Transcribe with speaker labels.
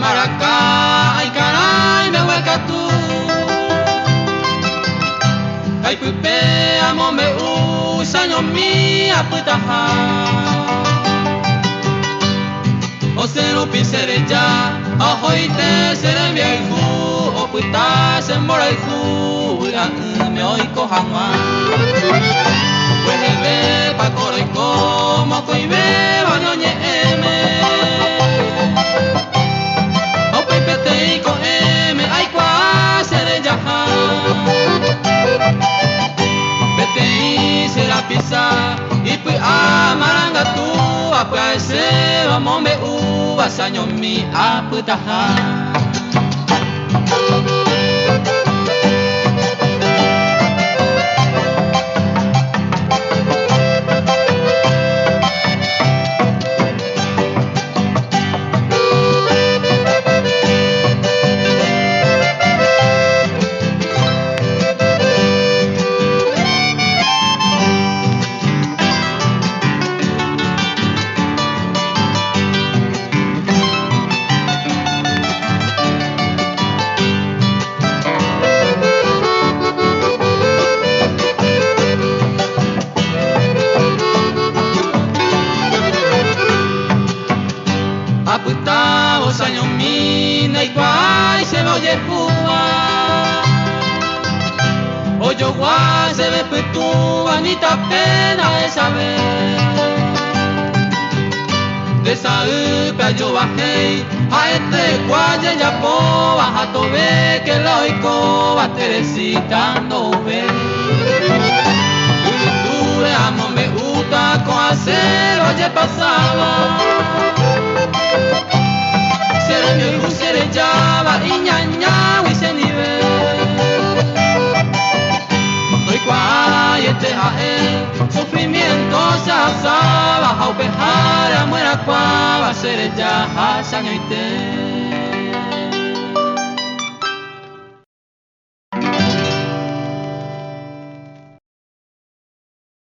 Speaker 1: maracá, ay caray, me hueca tú. Ay pupe, amo me usaño mi aputaja. O se no pisere ya, ojo y te seré viejo, o puta se mora y ju, me oico jamás. Pues el ve pa coro y como coi ve baño ñeme. O pepe te y co eme, ay cua seré ya. Vete y será pisa, y pues amaranga tú, apa ese vamos me basaño mi aputaja. Aputao saño mina y guay se me oye jua. Oyo guay se ve petúa ni ta pena de saber. De esa upea yo bajé a este guaye ya po baja tobe que lo oico va Teresita no ve. Ure amo me gusta con hacer oye pasaba. Seré mi orgullo, seré llava y ñaña y se nivel. Doy cuay este a él, sufrimiento se asaba, a upejar a muera cuava, seré ya, saño y te.